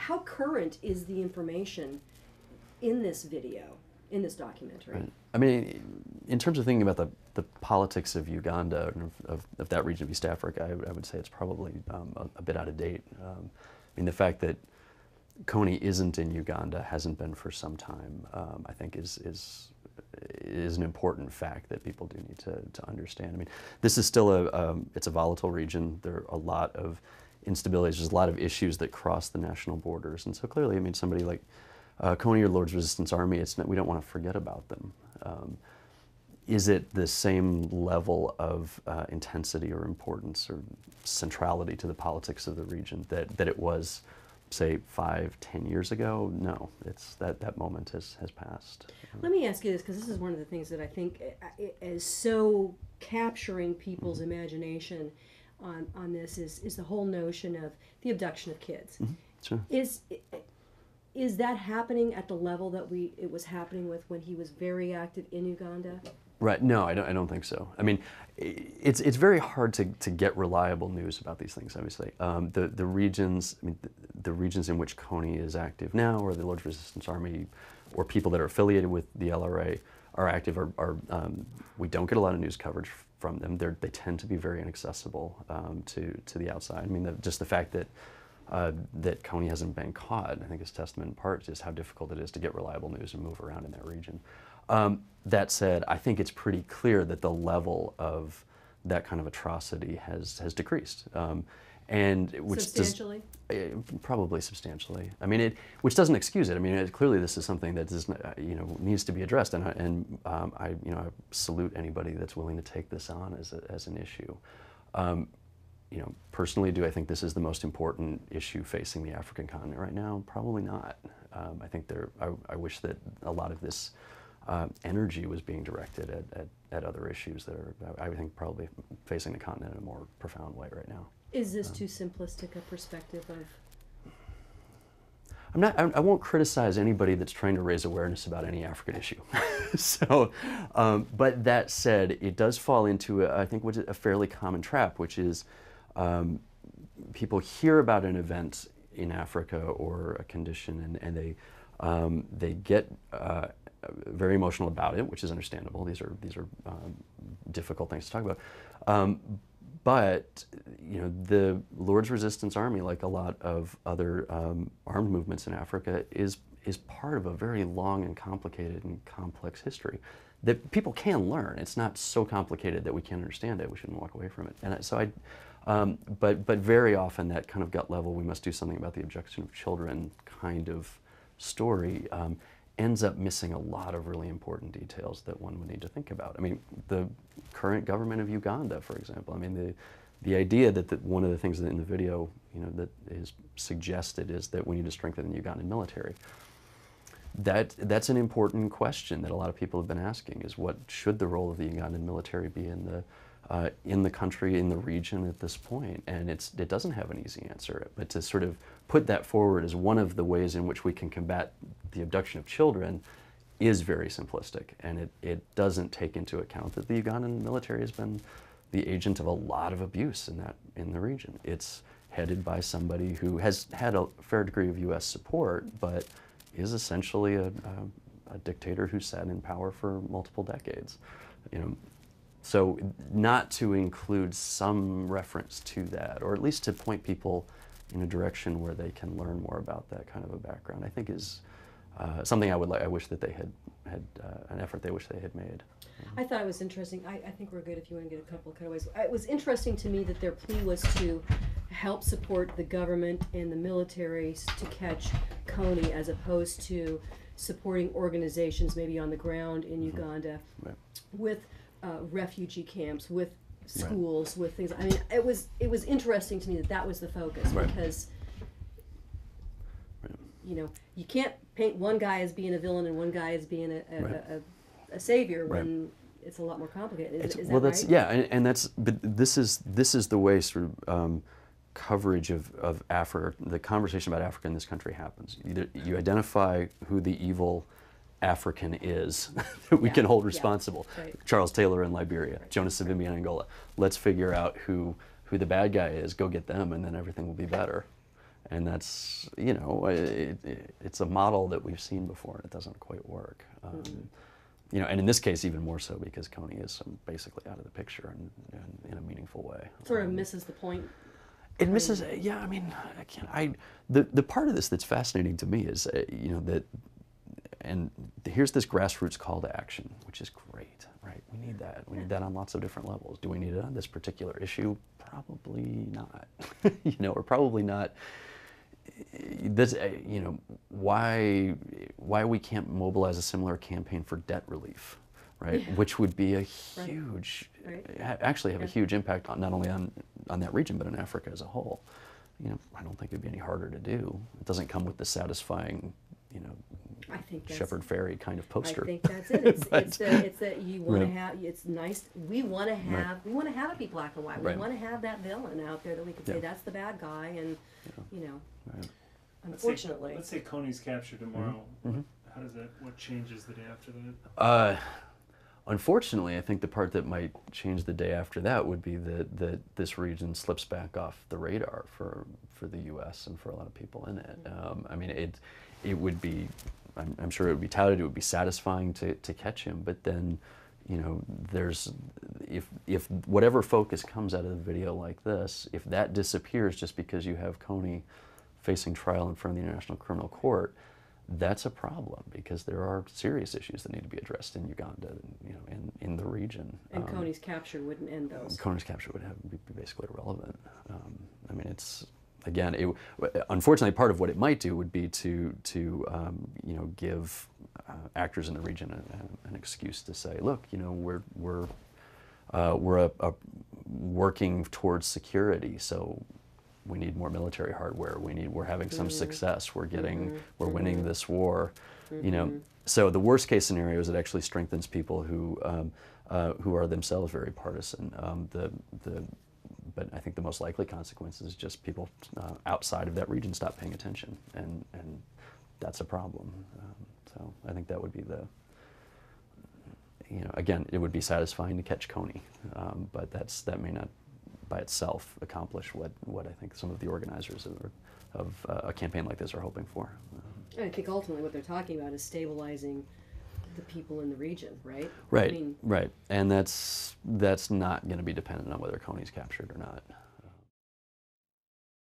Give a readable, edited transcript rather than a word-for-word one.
how current is the information in this video, in this documentary? Right. I mean, in terms of thinking about the politics of Uganda, and of that region of East Africa, I would say it's probably a bit out of date. I mean, the fact that Kony isn't in Uganda, hasn't been for some time, I think is an important fact that people do need to understand. I mean, this is still it's a volatile region. There are a lot of instabilities. There's a lot of issues that cross the national borders. And so clearly, I mean, somebody like Kony or Lord's Resistance Army, we don't want to forget about them. Is it the same level of intensity or importance or centrality to the politics of the region that it was, say, 5, 10 years ago? No, it's that moment has passed. Let me ask you this, because this is one of the things that I think is so capturing people's imagination on this is the whole notion of the abduction of kids. Mm-hmm. Sure. Is that happening at the level that it was happening with when he was very active in Uganda? Right. No, I don't think so. I mean, it's very hard to get reliable news about these things. Obviously, the regions. I mean, the regions in which Kony is active now, or the Lord's Resistance Army, or people that are affiliated with the LRA are active. We don't get a lot of news coverage from them. They tend to be very inaccessible to the outside. I mean, just the fact that Kony hasn't been caught, I think, is testament in part to just how difficult it is to get reliable news and move around in that region. That said, I think it's pretty clear that the level of that kind of atrocity has decreased, and which substantially, probably substantially. I mean, which doesn't excuse it. I mean, clearly this is something that needs to be addressed, and I salute anybody that's willing to take this on as an issue. Personally, do I think this is the most important issue facing the African continent right now? Probably not. I think I wish that a lot of this energy was being directed at other issues that are, I think, probably facing the continent in a more profound way right now. Is this too simplistic a perspective of? I won't criticize anybody that's trying to raise awareness about any African issue. So, but that said, it does fall into, I think, a fairly common trap, which is people hear about an event in Africa or a condition, and they get very emotional about it, which is understandable. These are difficult things to talk about. But the Lord's Resistance Army, like a lot of other armed movements in Africa, is part of a very long and complicated and complex history that people can learn. It's not so complicated that we can't understand it. We shouldn't walk away from it. And so but very often that kind of gut level, we must do something about the abduction of children kind of story ends up missing a lot of really important details that one would need to think about. I mean, the current government of Uganda, for example. I mean, the idea that one of the things that in the video, that is suggested is that we need to strengthen the Ugandan military. That's an important question that a lot of people have been asking: is what should the role of the Ugandan military be in the country, in the region at this point? And it doesn't have an easy answer. But to sort of put that forward as one of the ways in which we can combat the abduction of children is very simplistic, and it doesn't take into account that the Ugandan military has been the agent of a lot of abuse in the region. It's headed by somebody who has had a fair degree of U.S. support, but is essentially a dictator who sat in power for multiple decades. So not to include some reference to that, or at least to point people in a direction where they can learn more about that kind of a background, I think is something I wish that they had an effort they wish they had made. I thought it was interesting. I think we're good if you want to get a couple of cutaways. It was interesting to me that their plea was to help support the government and the military to catch Kony, as opposed to supporting organizations maybe on the ground in Uganda, right, with refugee camps, with schools, right, with things. I mean, it was interesting to me that was the focus, right, because you can't paint one guy as being a villain and one guy as being a savior when it's a lot more complicated. Is that right? Yeah, and but this is the way sort of coverage of Africa, the conversation about Africa in this country happens. You identify who the evil African is that we can hold responsible. Right. Charles Taylor in Liberia, right, Jonas Savimbi in Angola. Let's figure out who the bad guy is, go get them, and then everything will be better. And that's, you know, it's a model that we've seen before, and it doesn't quite work. You know, and in this case, even more so because Kony is basically out of the picture in a meaningful way. Sort of misses the point. It misses, yeah. I mean, the part of this that's fascinating to me is, you know, that, and here's this grassroots call to action, which is great, right? We need that. We need that on lots of different levels. Do we need it on this particular issue? Probably not. You know, or probably not. This, you know, why we can't mobilize a similar campaign for debt relief, right? Yeah. Which would be a huge, actually have a huge impact on not only on that region but in Africa as a whole. You know, I don't think it'd be any harder to do. It doesn't come with the satisfying, you know, I think Shepherd Ferry kind of poster. I think that's it. It's that you want to have. It's nice. We want to have. We want to have it be black and white. We want to have that villain out there that we can say that's the bad guy, and you know. Unfortunately, let's say Kony's captured tomorrow. How does that? What changes the day after that? Unfortunately, I think the part that might change the day after that would be that this region slips back off the radar for the U.S. and for a lot of people in it. I mean, it would be. I'm sure it would be touted. It would be satisfying to catch him, but then, you know, there's if whatever focus comes out of the video like this, if that disappears just because you have Kony facing trial in front of the International Criminal Court, that's a problem because there are serious issues that need to be addressed in Uganda, you know, in the region. And Kony's capture wouldn't end those. Kony's capture would be basically irrelevant. I mean, it's again, unfortunately, part of what it might do would be to you know, give actors in the region an excuse to say, look, you know, we're working towards security, so we need more military hardware. We're having some success. We're winning this war. You know, so the worst case scenario is it actually strengthens people who are themselves very partisan. But I think the most likely consequence is just people outside of that region stop paying attention, and that's a problem. So I think that would be you know, again, it would be satisfying to catch Kony, but that may not by itself accomplish what I think some of the organizers of a campaign like this are hoping for. I think ultimately what they're talking about is stabilizing the people in the region, right? Right, right, and that's not going to be dependent on whether Kony's captured or not.